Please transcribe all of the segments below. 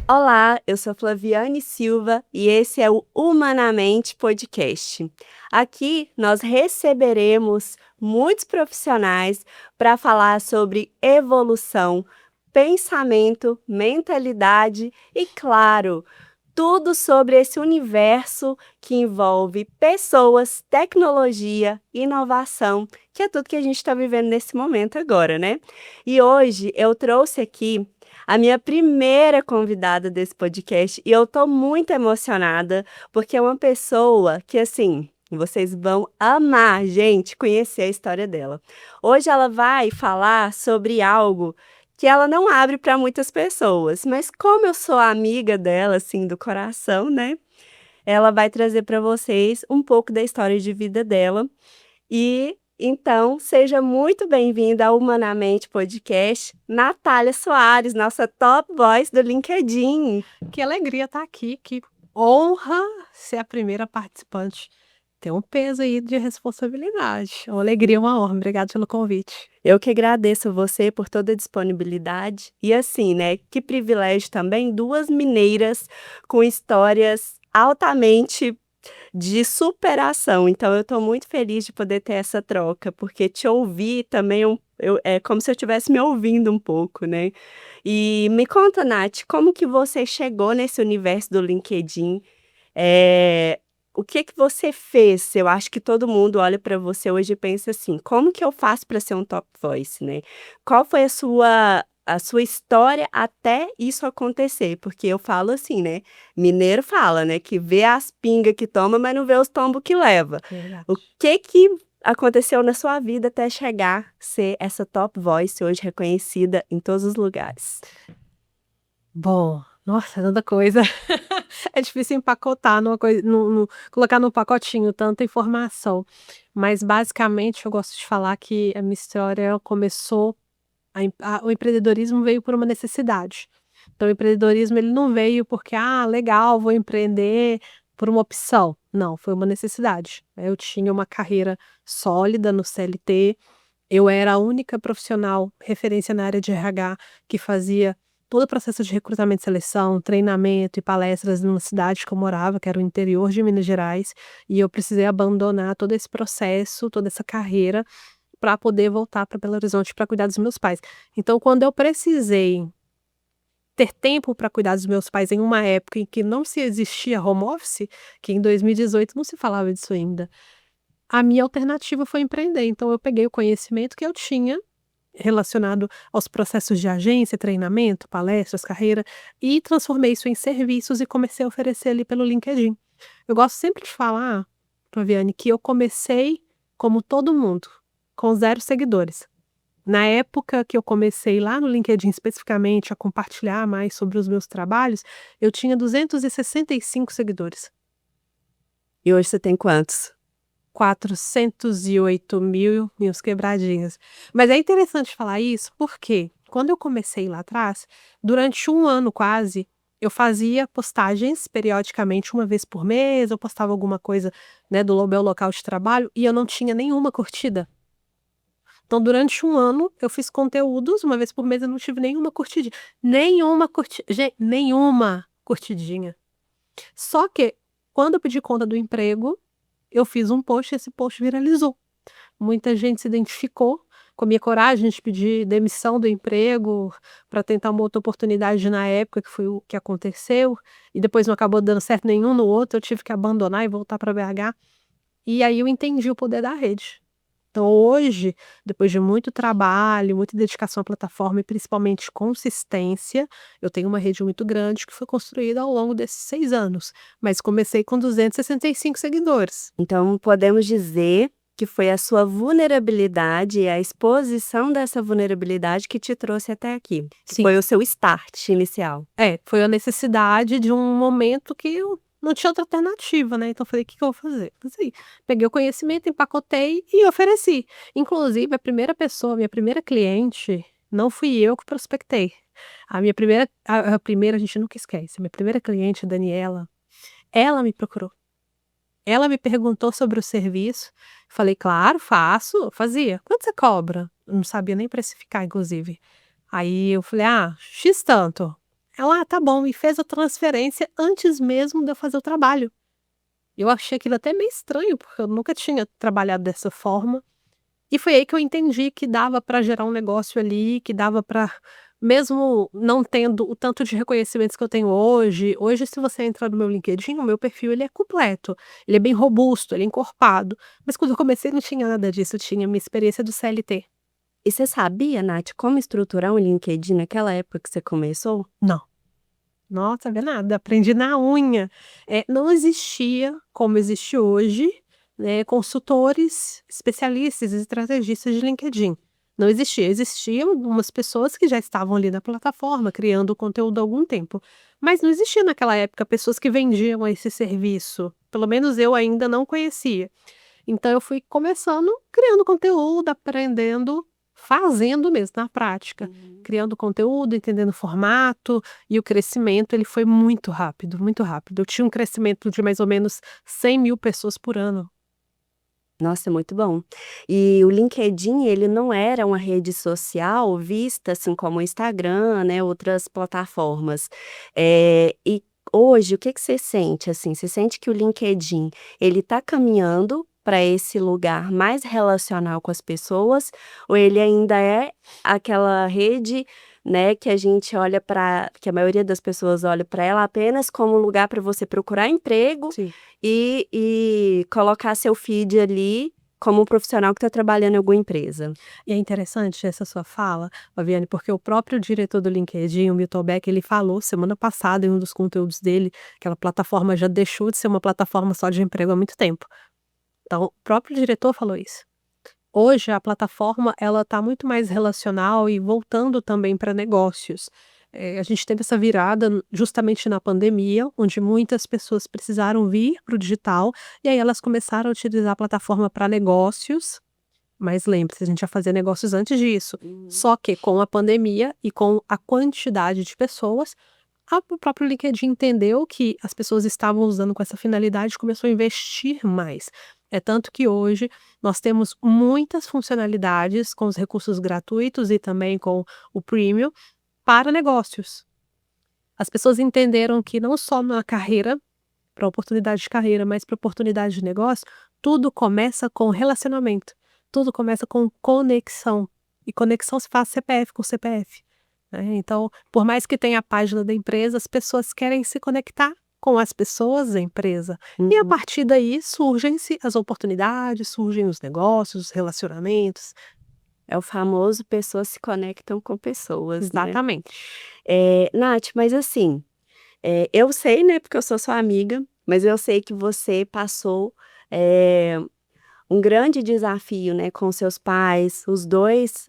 Olá, eu sou Flaviane Silva e esse é o Humanamente Podcast. Aqui nós receberemos muitos profissionais para falar sobre evolução, pensamento, mentalidade e, claro, tudo sobre esse universo que envolve pessoas, tecnologia, inovação, que é tudo que a gente está vivendo nesse momento agora, né? E hoje eu trouxe aqui a minha primeira convidada desse podcast e eu tô muito emocionada, porque é uma pessoa que, assim, vocês vão amar, gente, conhecer a história dela. Hoje ela vai falar sobre algo que ela não abre para muitas pessoas, mas como eu sou amiga dela, assim, do coração, né? Ela vai trazer para vocês um pouco da história de vida dela e então, seja muito bem-vinda ao Humanamente Podcast, Natália Soares, nossa top voice do LinkedIn. Que alegria estar aqui, que honra ser a primeira participante. Tem um peso aí de responsabilidade. Uma alegria, uma honra. Obrigada pelo convite. Eu que agradeço você por toda a disponibilidade. E assim, né, que privilégio também, duas mineiras com histórias altamente de superação. Então eu estou muito feliz de poder ter essa troca, porque te ouvir também é como se eu estivesse me ouvindo um pouco, né. E me conta, Nath, como que você chegou nesse universo do LinkedIn? O que que você fez? Eu acho que todo mundo olha para você hoje e pensa assim: "Como que eu faço para ser um top voice?", né. Qual foi a sua história até isso acontecer? Porque eu falo assim, né, mineiro fala, né, que vê as pinga que toma, mas não vê os tombos que leva. Verdade. O que aconteceu na sua vida até chegar a ser essa top voice hoje reconhecida em todos os lugares? Bom, nossa, tanta coisa. É difícil empacotar numa coisa, colocar num pacotinho tanta informação. Mas basicamente eu gosto de falar que a minha história começou, o empreendedorismo veio por uma necessidade. Então o empreendedorismo ele não veio porque, legal, vou empreender por uma opção. Não, foi uma necessidade. Eu tinha uma carreira sólida no CLT, eu era a única profissional referência na área de RH que fazia todo o processo de recrutamento e seleção, treinamento e palestras numa cidade que eu morava, que era o interior de Minas Gerais, e eu precisei abandonar todo esse processo, toda essa carreira, para poder voltar para Belo Horizonte para cuidar dos meus pais. Então, quando eu precisei ter tempo para cuidar dos meus pais em uma época em que não se existia home office, que em 2018 não se falava disso ainda, a minha alternativa foi empreender. Então eu peguei o conhecimento que eu tinha relacionado aos processos de agência, treinamento, palestras, carreira, e transformei isso em serviços e comecei a oferecer ali pelo LinkedIn. Eu gosto sempre de falar, Flaviane, que eu comecei como todo mundo, com 0 seguidores. Na época que eu comecei lá no LinkedIn especificamente a compartilhar mais sobre os meus trabalhos, eu tinha 265 seguidores. E hoje você tem quantos? 408.000 e uns quebradinhos. Mas é interessante falar isso, porque quando eu comecei lá atrás, durante 1 ano quase, eu fazia postagens periodicamente, uma vez por mês, eu postava alguma coisa, né, do meu local de trabalho e eu não tinha nenhuma curtida. Então durante 1 ano eu fiz conteúdos, uma vez por mês eu não tive nenhuma curtidinha, nenhuma curtidinha. Só que quando eu pedi conta do emprego, eu fiz um post e esse post viralizou. Muita gente se identificou com a minha coragem de pedir demissão do emprego para tentar uma outra oportunidade na época, que foi o que aconteceu, e depois não acabou dando certo nenhum no outro, eu tive que abandonar e voltar para BH. E aí eu entendi o poder da rede. Então hoje, depois de muito trabalho, muita dedicação à plataforma e principalmente consistência, eu tenho uma rede muito grande que foi construída ao longo desses 6 anos, mas comecei com 265 seguidores. Então, podemos dizer que foi a sua vulnerabilidade e a exposição dessa vulnerabilidade que te trouxe até aqui, que Sim. foi o seu start inicial. Foi a necessidade de um momento que eu não tinha outra alternativa, né, então eu falei: "O que que eu vou fazer?". Assim, peguei o conhecimento, empacotei e ofereci. Inclusive a primeira pessoa, minha primeira cliente, não fui eu que prospectei, A primeira a gente nunca esquece, a minha primeira cliente, a Daniela, ela me procurou. Ela me perguntou sobre o serviço, falei: "Claro, faço", fazia. "Quanto você cobra?". Eu não sabia nem precificar, inclusive. Aí eu falei: "Ah, X tanto". Ela: "Ah, tá bom", e fez a transferência antes mesmo de eu fazer o trabalho. Eu achei aquilo até meio estranho, porque eu nunca tinha trabalhado dessa forma. E foi aí que eu entendi que dava para gerar um negócio ali, que dava para, mesmo não tendo o tanto de reconhecimentos que eu tenho hoje se você entrar no meu LinkedIn, o meu perfil ele é completo, ele é bem robusto, ele é encorpado, mas quando eu comecei não tinha nada disso, eu tinha minha experiência do CLT. E você sabia, Nath, como estruturar um LinkedIn naquela época que você começou? Não. Nossa, vê nada, aprendi na unha. Não existia, como existe hoje, né, consultores, especialistas, estrategistas de LinkedIn. Não existia. Existiam algumas pessoas que já estavam ali na plataforma, criando conteúdo há algum tempo. Mas não existia naquela época pessoas que vendiam esse serviço. Pelo menos eu ainda não conhecia. Então eu fui começando, criando conteúdo, aprendendo, fazendo mesmo, na prática. Uhum. Criando conteúdo, entendendo o formato, e o crescimento ele foi muito rápido, muito rápido. Eu tinha um crescimento de mais ou menos 100.000 pessoas por ano. Nossa, muito bom. E o LinkedIn, ele não era uma rede social vista assim como o Instagram, né, outras plataformas. E hoje, o que que você sente, assim? Você sente que o LinkedIn, ele está caminhando para esse lugar mais relacional com as pessoas, ou ele ainda é aquela rede, né, que a gente olha para, que a maioria das pessoas olha para ela apenas como um lugar para você procurar emprego Sim. e colocar seu feed ali como um profissional que está trabalhando em alguma empresa. E é interessante essa sua fala, Fabiane, porque o próprio diretor do LinkedIn, o Milton Beck, ele falou semana passada em um dos conteúdos dele, que aquela plataforma já deixou de ser uma plataforma só de emprego há muito tempo. Então, o próprio diretor falou isso. Hoje a plataforma ela está muito mais relacional e voltando também para negócios. A gente teve essa virada justamente na pandemia, onde muitas pessoas precisaram vir para o digital, e aí elas começaram a utilizar a plataforma para negócios, mas lembre-se, a gente já fazia negócios antes disso. Uhum. Só que com a pandemia e com a quantidade de pessoas, o próprio LinkedIn entendeu que as pessoas estavam usando com essa finalidade e começou a investir mais. É tanto que hoje nós temos muitas funcionalidades com os recursos gratuitos e também com o premium para negócios. As pessoas entenderam que não só na carreira, para oportunidade de carreira, mas para oportunidade de negócio, tudo começa com relacionamento, tudo começa com conexão. E conexão se faz CPF com CPF. Né? Então, por mais que tenha a página da empresa, as pessoas querem se conectar com as pessoas da empresa. E a Uhum. partir daí surgem-se as oportunidades, surgem os negócios, os relacionamentos. É o famoso pessoas se conectam com pessoas, né. Exatamente. Nath, mas assim, eu sei, né, porque eu sou sua amiga, mas eu sei que você passou, eh, um grande desafio, né, com seus pais, os 2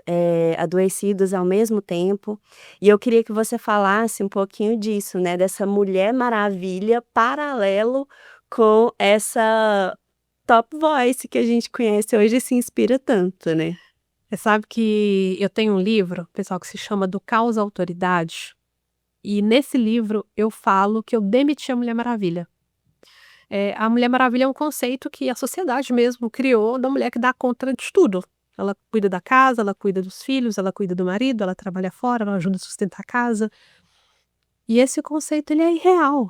adoecidos ao mesmo tempo, e eu queria que você falasse um pouquinho disso, né, dessa Mulher Maravilha paralelo com essa Top Voice que a gente conhece hoje e se inspira tanto, né. Você sabe que eu tenho um livro, pessoal, que se chama Do Caos à Autoridade, e nesse livro eu falo que eu demiti a Mulher Maravilha. A Mulher Maravilha é um conceito que a sociedade mesmo criou da mulher que dá conta de tudo. Ela cuida da casa, ela cuida dos filhos, ela cuida do marido, ela trabalha fora, ela ajuda a sustentar a casa. E esse conceito ele é irreal,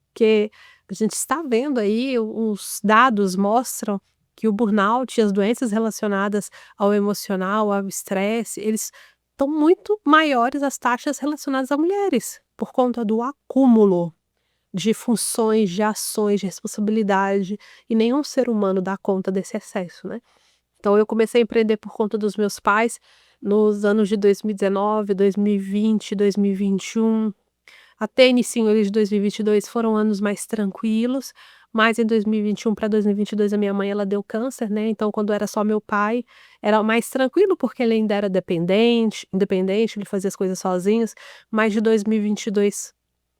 porque a gente está vendo aí, os dados mostram que o burnout e as doenças relacionadas ao emocional, ao estresse, eles estão muito maiores as taxas relacionadas a mulheres, por conta do acúmulo de funções, de ações, de responsabilidade, e nenhum ser humano dá conta desse excesso, né. Então eu comecei a empreender por conta dos meus pais nos anos de 2019, 2020, 2021, até inicinho ali de 2022 foram anos mais tranquilos, mas em 2021 para 2022 a minha mãe ela deu câncer, né, então quando era só meu pai, era mais tranquilo, porque ele ainda era independente, ele fazia as coisas sozinhos, mas de 2022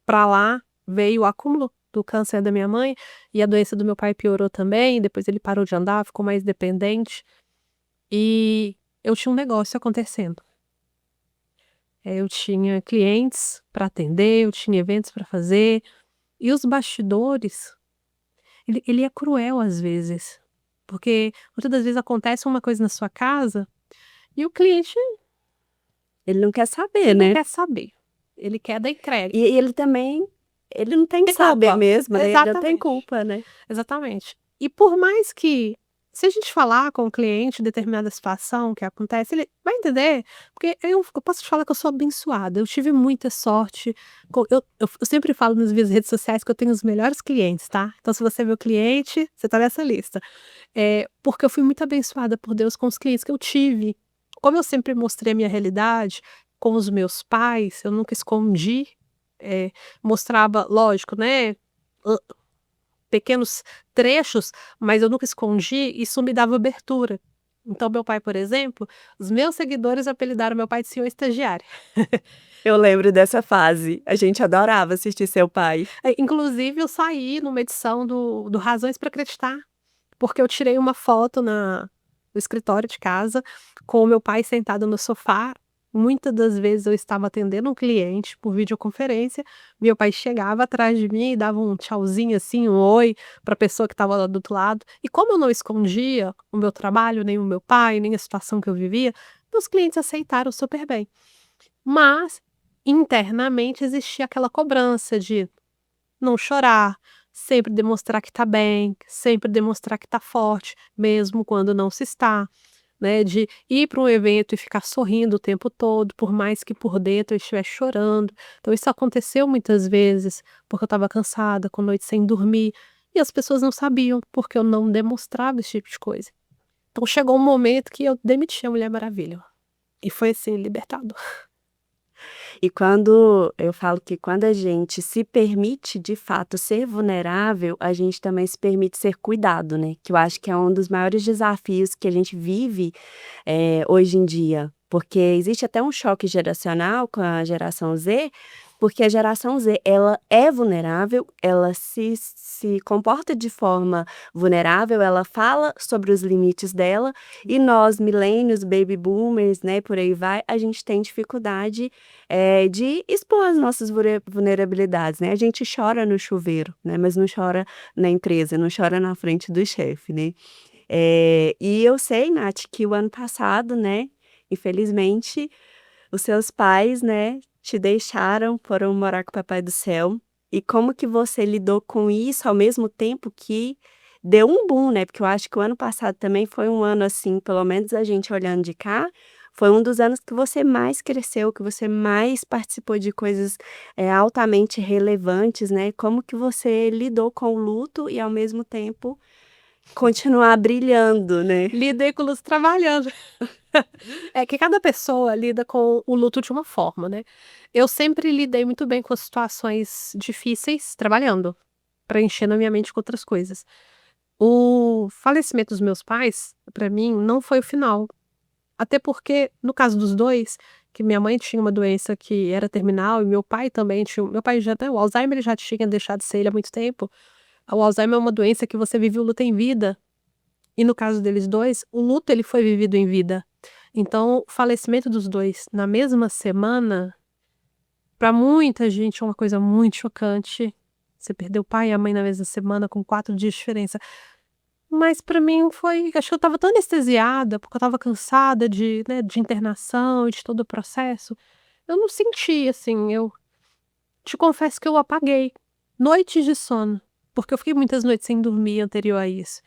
pra lá, veio o acúmulo do câncer da minha mãe, e a doença do meu pai piorou também, depois ele parou de andar, ficou mais dependente, e eu tinha um negócio acontecendo. Eu tinha clientes para atender, eu tinha eventos para fazer, e os bastidores, ele é cruel às vezes, porque muitas das vezes acontece uma coisa na sua casa e o cliente Ele não quer saber, não né. quer saber, ele quer dar entrega. E ele também, ele não tem que Tem saber culpa. mesmo, né, ele não tem Exatamente, culpa, né. exatamente. E por mais que, se a gente falar com o cliente determinada situação que acontece, ele vai entender, porque eu posso te falar que eu sou abençoada, eu tive muita sorte, eu sempre falo nas minhas redes sociais que eu tenho os melhores clientes, tá. Então se você é meu cliente, você tá nessa lista. Porque eu fui muito abençoada por Deus com os clientes que eu tive. Como eu sempre mostrei a minha realidade com os meus pais, eu nunca escondi, eh, mostrava, lógico, né, hã, pequenos trechos, mas eu nunca escondi, isso me dava abertura. Então meu pai, por exemplo, os meus seguidores apelidaram meu pai de senhor estagiário. Eu lembro dessa fase, a gente adorava assistir seu pai. Inclusive eu saí numa edição do Razões para Acreditar, porque eu tirei uma foto no escritório de casa, com o meu pai sentado no sofá. Muitas das vezes eu estava atendendo um cliente por videoconferência, meu pai chegava atrás de mim e dava um tchauzinho, assim, um oi para a pessoa que estava lá do outro lado. E como eu não escondia o meu trabalho, nem o meu pai, nem a situação que eu vivia, meus clientes aceitaram super bem. Mas, internamente, existia aquela cobrança de não chorar, sempre demonstrar que tá bem, sempre demonstrar que tá forte, mesmo quando não se está, né, de ir para um evento e ficar sorrindo o tempo todo, por mais que por dentro eu estivesse chorando. Então isso aconteceu muitas vezes, porque eu estava cansada, com noite sem dormir, e as pessoas não sabiam, porque eu não demonstrava esse tipo de coisa. Então chegou um momento que eu demiti a Mulher Maravilha, e foi assim, libertador. E quando eu falo que quando a gente se permite de fato ser vulnerável, a gente também se permite ser cuidado, né, que eu acho que é um dos maiores desafios que a gente vive, hoje em dia, porque existe até um choque geracional com a geração Z, porque a geração Z, ela é vulnerável, ela se comporta de forma vulnerável, ela fala sobre os limites dela, e nós millennials, baby boomers, né, por aí vai, a gente tem dificuldade, de expor as nossas vulnerabilidades, né. A gente chora no chuveiro, né, mas não chora na empresa, não chora na frente do chefe, né. E eu sei, Nath, que o ano passado, né, infelizmente, os seus pais, né, te deixaram, foram morar com o papai do céu. E como que você lidou com isso, ao mesmo tempo que deu um boom, né, porque eu acho que o ano passado também foi um ano, assim, pelo menos a gente olhando de cá, foi um dos anos que você mais cresceu, que você mais participou de coisas, altamente relevantes, né. Como que você lidou com o luto e, ao mesmo tempo, continuar brilhando, né? Lidei com luz trabalhando. É que cada pessoa lida com o luto de uma forma, né. Eu sempre lidei muito bem com as situações difíceis trabalhando, preenchendo a minha mente com outras coisas. O falecimento dos meus pais, pra mim, não foi o final, até porque, no caso dos 2, que minha mãe tinha uma doença que era terminal e meu pai também tinha, meu pai já, até o Alzheimer ele já tinha deixado de ser ele há muito tempo. O Alzheimer é uma doença que você vive o luto em vida, e no caso deles 2, o luto ele foi vivido em vida. Então, o falecimento dos 2 na mesma semana, para muita gente é uma coisa muito chocante. Você perdeu o pai e a mãe na mesma semana com 4 dias de diferença. Mas para mim foi, acho que eu estava tão anestesiada, porque eu estava cansada de, né, de internação e de todo o processo, eu não senti, assim, eu te confesso que eu apaguei noites de sono, porque eu fiquei muitas noites sem dormir anterior a isso.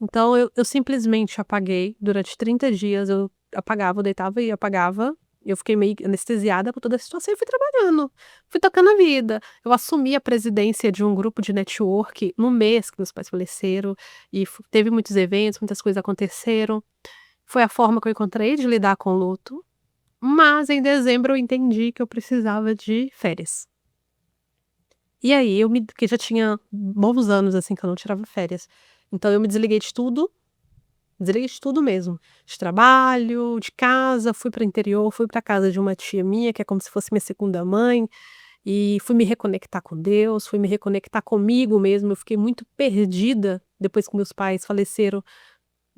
Então eu simplesmente apaguei, durante 30 dias eu apagava, eu deitava e apagava, eu fiquei meio anestesiada por toda a situação e fui trabalhando, fui tocando a vida. Eu assumi a presidência de um grupo de network no mês que meus pais faleceram, e teve muitos eventos, muitas coisas aconteceram. Foi a forma que eu encontrei de lidar com o luto, mas em dezembro eu entendi que eu precisava de férias. E aí porque já tinha bons anos, assim, que eu não tirava férias. Então eu me desliguei de tudo mesmo, de trabalho, de casa, fui para o interior, fui para casa de uma tia minha, que é como se fosse minha segunda mãe, e fui me reconectar com Deus, fui me reconectar comigo mesmo. Eu fiquei muito perdida depois que meus pais faleceram,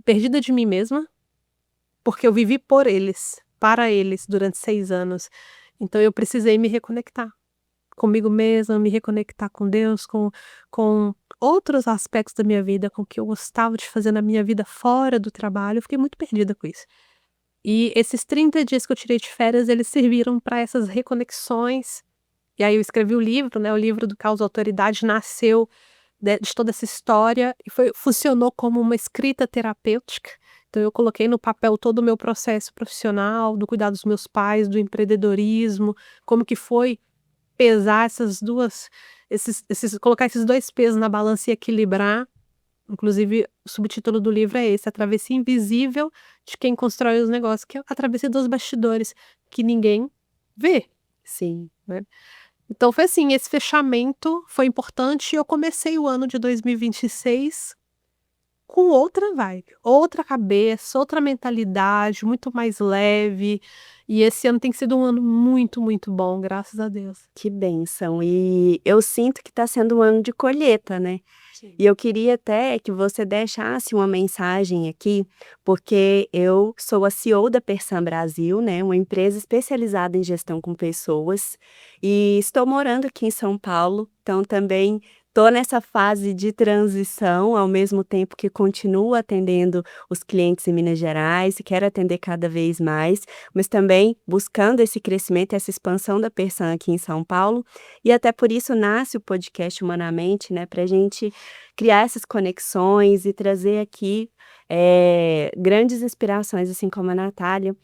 perdida de mim mesma, porque eu vivi por eles, para eles, durante 6 anos. Então eu precisei me reconectar comigo mesma, me reconectar com Deus, com outros aspectos da minha vida, com o que eu gostava de fazer na minha vida fora do trabalho. Eu fiquei muito perdida com isso. E esses 30 dias que eu tirei de férias, eles serviram para essas reconexões. E aí eu escrevi o livro, né, o livro do Caos à Autoridade nasceu de toda essa história e funcionou como uma escrita terapêutica. Então eu coloquei no papel todo o meu processo profissional, do cuidado dos meus pais, do empreendedorismo, como que foi pesar essas duas colocar esses 2 pesos na balança e equilibrar. Inclusive o subtítulo do livro é esse: "A travessia invisível de quem constrói os negócios", que é a travessia dos bastidores, que ninguém vê, Sim. né. Então foi assim, esse fechamento foi importante e eu comecei o ano de 2026 com outra vibe, outra cabeça, outra mentalidade, muito mais leve, e esse ano tem sido um ano muito, muito bom, graças a Deus. Que bênção. E eu sinto que está sendo um ano de colheita, né. Sim. E eu queria até que você deixasse uma mensagem aqui, porque eu sou a CEO da Persam Brasil, né, uma empresa especializada em gestão com pessoas, e estou morando aqui em São Paulo, então também estou nessa fase de transição, ao mesmo tempo que continuo atendendo os clientes em Minas Gerais e quero atender cada vez mais, mas também buscando esse crescimento, essa expansão da Persam aqui em São Paulo, e até por isso nasce o podcast Humanamente, né, para a gente criar essas conexões e trazer aqui, grandes inspirações, assim como a Natália.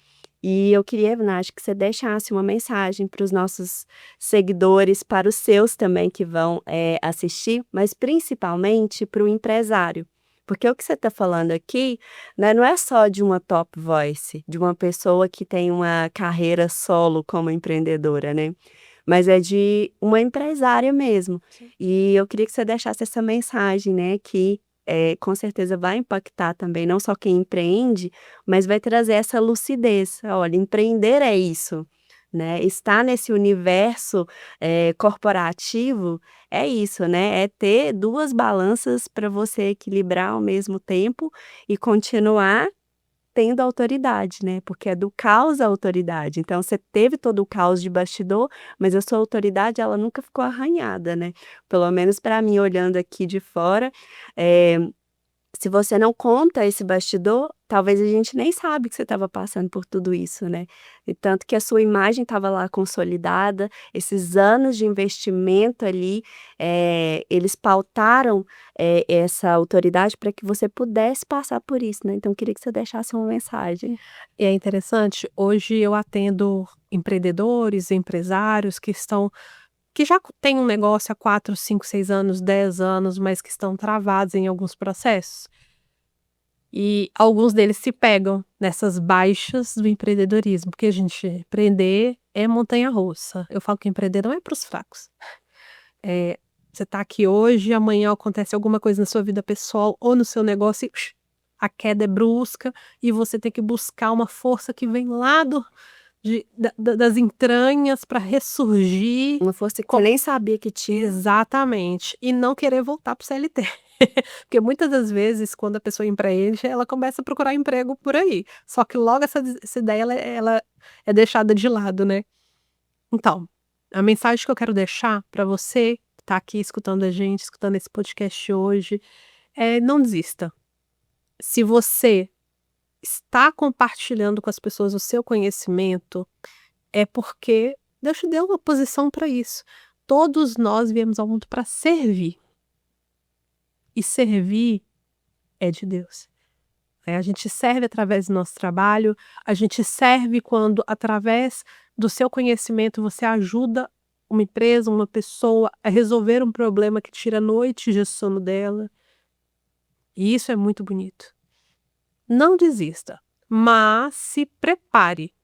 E eu queria, Nath, que você deixasse uma mensagem para os nossos seguidores, para os seus também que vão, assistir, mas principalmente para o empresário. Porque o que você está falando aqui, né, não é só de uma top voice, de uma pessoa que tem uma carreira solo como empreendedora, né, mas é de uma empresária mesmo. Sim. E eu queria que você deixasse essa mensagem, né, que, com certeza vai impactar também não só quem empreende, mas vai trazer essa lucidez. Olha, empreender é isso, né, estar nesse universo, corporativo é isso, né, é ter 2 balanças para você equilibrar ao mesmo tempo e continuar tendo autoridade, né, porque é do caos à autoridade. Então você teve todo o caos de bastidor, mas a sua autoridade ela nunca ficou arranhada, né. Pelo menos para mim olhando aqui de fora, eh se você não conta esse bastidor, talvez a gente nem sabe que você estava passando por tudo isso, né. E tanto que a sua imagem estava lá consolidada, esses anos de investimento ali, eles pautaram, essa autoridade para que você pudesse passar por isso, né. Então queria que você deixasse uma mensagem. E é interessante, hoje eu atendo empreendedores, empresários que já têm um negócio há 4, 5, 6 anos, 10 anos, mas que estão travados em alguns processos. E alguns deles se pegam nessas baixas do empreendedorismo, porque a gente empreender é montanha-russa. Eu falo que empreender não é para os fracos. Você está aqui hoje, amanhã acontece alguma coisa na sua vida pessoal ou no seu negócio e a queda é brusca e você tem que buscar uma força que vem lá das entranhas para ressurgir. Uma força que você nem sabia que tinha. Exatamente, e não querer voltar para o CLT. Porque muitas das vezes quando a pessoa empreende, ela começa a procurar emprego por aí, só que logo essa ideia ela é deixada de lado, né. Então, a mensagem que eu quero deixar para você que tá aqui escutando a gente, escutando esse podcast hoje, é: não desista. Se você está compartilhando com as pessoas o seu conhecimento, é porque Deus te deu uma posição para isso. Todos nós viemos ao mundo para servir, e servir é de Deus. A gente serve através do nosso trabalho, a gente serve quando, através do seu conhecimento, você ajuda uma empresa, uma pessoa a resolver um problema que tira noites de sono dela, e isso é muito bonito. Não desista, mas se prepare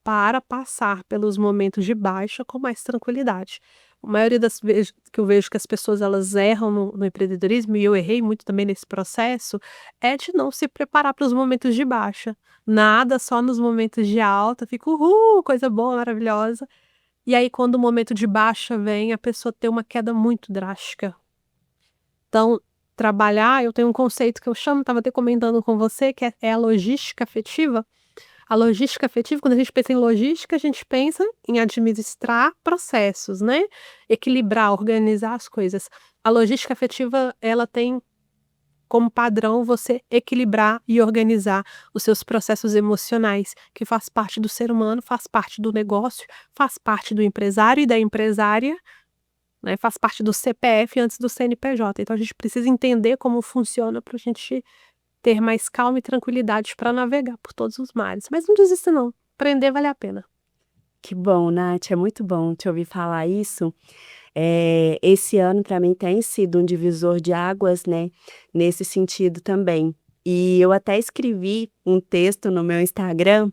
para passar pelos momentos de baixa com mais tranquilidade. A maioria das vezes que eu vejo que as pessoas elas erram no empreendedorismo, e eu errei muito também nesse processo, é de não se preparar para os momentos de baixa. Nada, só nos momentos de alta, fica uhul, coisa boa, maravilhosa. E aí quando o momento de baixa vem, a pessoa tem uma queda muito drástica. Então, trabalhar, eu tenho um conceito que eu chamo, estava até comentando com você, que é a logística afetiva. A logística afetiva, quando a gente pensa em logística, a gente pensa em administrar processos, né, equilibrar, organizar as coisas. A logística afetiva, ela tem como padrão você equilibrar e organizar os seus processos emocionais, que faz parte do ser humano, faz parte do negócio, faz parte do empresário e da empresária, né, faz parte do CPF antes do CNPJ. Então a gente precisa entender como funciona para a gente ter mais calma e tranquilidade para navegar por todos os mares. Mas não desista não, aprender vale a pena. Que bom, Nath, é muito bom te ouvir falar isso. Esse ano para mim tem sido um divisor de águas, né, nesse sentido também. E eu até escrevi um texto no meu Instagram,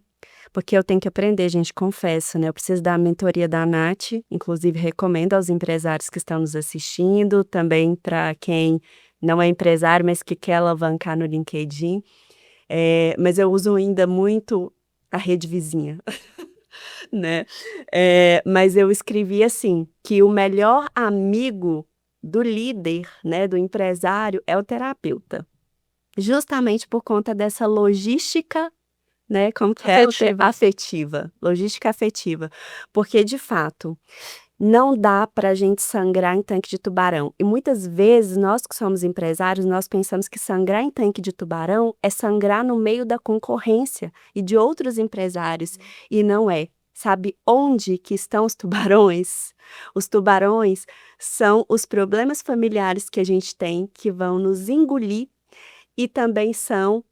porque eu tenho que aprender, gente, confesso, né, eu preciso da mentoria da Nath, inclusive recomendo aos empresários que estão nos assistindo, também para quem não é empresário, mas que quer alavancar no LinkedIn. Mas eu uso ainda muito a rede vizinha. Né, mas eu escrevi assim, que o melhor amigo do líder, né, do empresário é o terapeuta, justamente por conta dessa logística, né, como que é o te Afetiva. afetiva, logística afetiva, porque de fato, não dá para a gente sangrar em tanque de tubarão, e muitas vezes nós que somos empresários, nós pensamos que sangrar em tanque de tubarão é sangrar no meio da concorrência e de outros empresários, e não é. Sabe onde que estão os tubarões? Os tubarões são os problemas familiares que a gente tem, que vão nos engolir, e também são,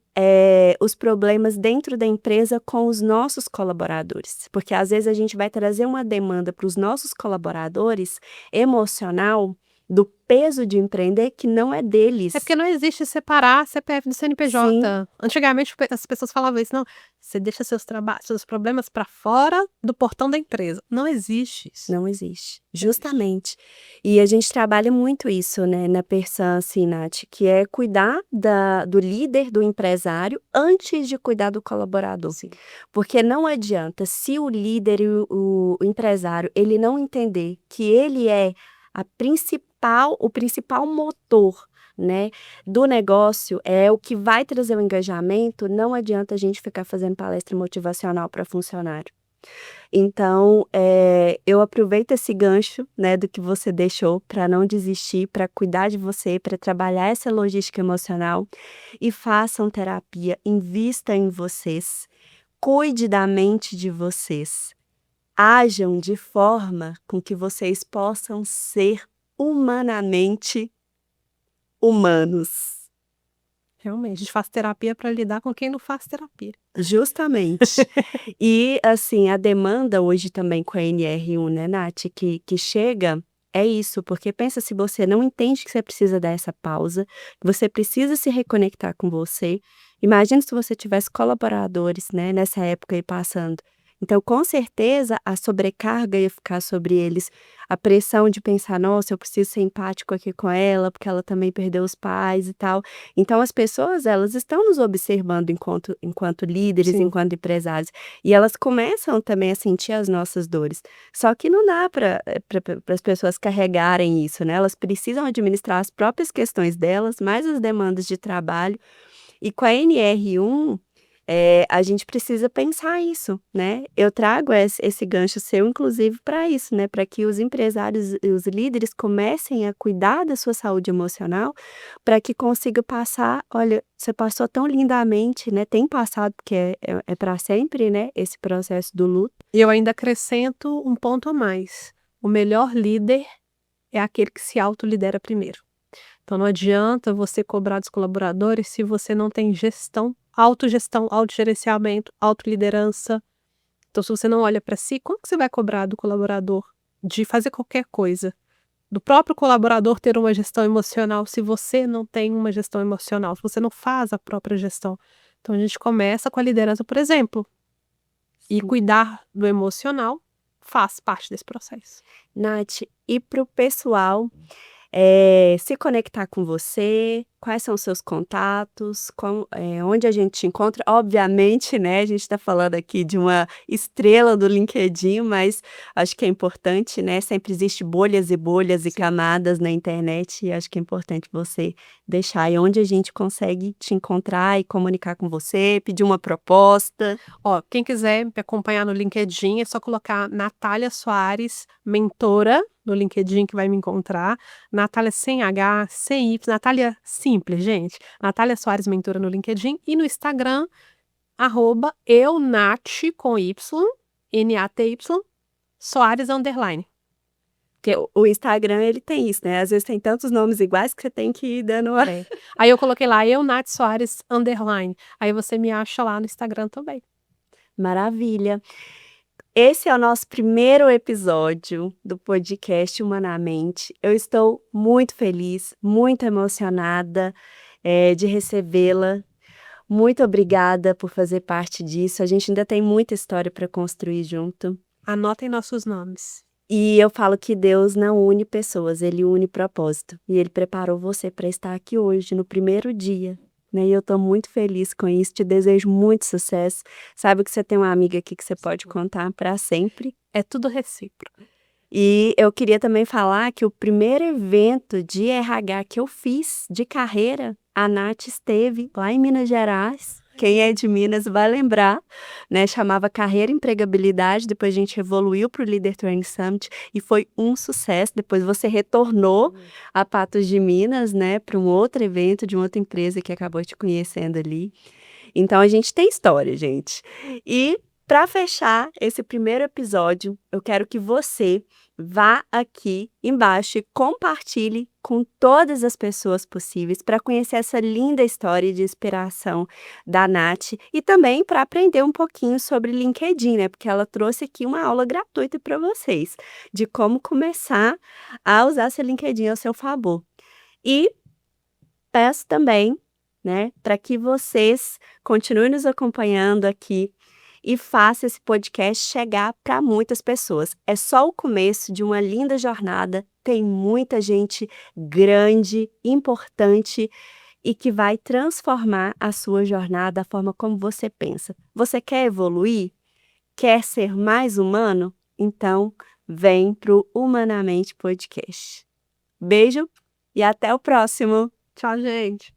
os problemas dentro da empresa com os nossos colaboradores. Porque às vezes a gente vai trazer uma demanda para os nossos colaboradores emocional, do peso de empreender que não é deles. É porque não existe separar CPF do Sim. CNPJ. Antigamente as pessoas falavam isso: "Não, você deixa seus problemas para fora do portão da empresa". Não existe isso. Não existe, justamente. E a gente trabalha muito isso, né, na Persam, assim, Nath, que é cuidar do líder, do empresário, antes de cuidar do colaborador. Sim. Porque não adianta, se o líder e o empresário, ele não entender que ele é o principal motor, né, do negócio, é o que vai trazer o engajamento, não adianta a gente ficar fazendo palestra motivacional para funcionário. Então, eu aproveito esse gancho, né, do que você deixou para não desistir, para cuidar de você, para trabalhar essa logística emocional e façam terapia, invista em vocês, cuide da mente de vocês, ajam de forma com que vocês possam ser humanamente humanos. Realmente, a gente faz terapia para lidar com quem não faz terapia. Justamente. E, assim, a demanda hoje também com a NR1, né, Nath, que chega, é isso, porque pensa, se você não entende que você precisa dar essa pausa, que você precisa se reconectar com você, imagina se você tivesse colaboradores, né, nessa época aí passando. Então, com certeza, a sobrecarga ia ficar sobre eles, a pressão de pensar: "Nossa, eu preciso ser empático aqui com ela, porque ela também perdeu os pais e tal". Então as pessoas, elas estão nos observando enquanto líderes, Sim. enquanto empresários, e elas começam também a sentir as nossas dores. Só que não dá para as pessoas carregarem isso, né, elas precisam administrar as próprias questões delas, mais as demandas de trabalho, e com a NR1, a gente precisa pensar isso, né. Eu trago esse gancho seu inclusive para isso, né, para que os empresários e os líderes comecem a cuidar da sua saúde emocional, para que consiga passar, olha, você passou tão lindamente, né, tem passado, porque é pra sempre, né, esse processo do luto. E eu ainda acrescento um ponto a mais: o melhor líder é aquele que se autolidera primeiro. Então não adianta você cobrar dos colaboradores se você não tem autogestão, autogerenciamento, autoliderança. Então se você não olha para si, como que você vai cobrar do colaborador de fazer qualquer coisa? Do próprio colaborador ter uma gestão emocional, se você não tem uma gestão emocional, se você não faz a própria gestão. Então a gente começa com a liderança, por exemplo, e cuidar do emocional faz parte desse processo. Nath, e para o pessoal se conectar com você, quais são os seus contatos, onde a gente te encontra. Obviamente, né, a gente está falando aqui de uma estrela do LinkedIn, mas acho que é importante, né, sempre existe bolhas e bolhas e Sim. camadas na internet e acho que é importante você deixar aí onde a gente consegue te encontrar e comunicar com você, pedir uma proposta. Ó, quem quiser me acompanhar no LinkedIn, é só colocar Natália Soares, mentora, no LinkedIn que vai me encontrar. Natália sem H, sem Y, Natália simples, gente. Natália Soares, mentora no LinkedIn e no Instagram, @eunat com Y, NATY, Soares _. Porque o Instagram ele tem isso, né, às vezes tem tantos nomes iguais que você tem que ir dando uma É. Aí eu coloquei lá, Eunat Soares _. Aí você me acha lá no Instagram também. Maravilha. Esse é o nosso primeiro episódio do podcast Humanamente. Eu estou muito feliz, muito emocionada, de recebê-la. Muito obrigada por fazer parte disso. A gente ainda tem muita história para construir junto. Anotem nossos nomes. E eu falo que Deus não une pessoas, ele une propósito. E ele preparou você para estar aqui hoje, no primeiro dia, né? E eu estou muito feliz com isso, te desejo muito sucesso. Sabe que você tem uma amiga aqui que você pode contar para sempre. É tudo recíproco. E eu queria também falar que o primeiro evento de RH que eu fiz de carreira, a Nath esteve lá em Minas Gerais. Quem é de Minas vai lembrar, né? Chamava Carreira e Empregabilidade. Depois a gente evoluiu para o Leader Training Summit e foi um sucesso. Depois você retornou a Patos de Minas, né? Para um outro evento de uma outra empresa que acabou te conhecendo ali. Então a gente tem história, gente. E para fechar esse primeiro episódio, eu quero que você vá aqui embaixo e compartilhe com todas as pessoas possíveis para conhecer essa linda história de inspiração da Nath e também para aprender um pouquinho sobre LinkedIn, né? Porque ela trouxe aqui uma aula gratuita para vocês de como começar a usar seu LinkedIn ao seu favor. E peço também, né, para que vocês continuem nos acompanhando aqui e faça esse podcast chegar para muitas pessoas. É só o começo de uma linda jornada, tem muita gente grande, importante e que vai transformar a sua jornada, a forma como você pensa. Você quer evoluir? Quer ser mais humano? Então, vem para o Humanamente Podcast. Beijo e até o próximo! Tchau, gente.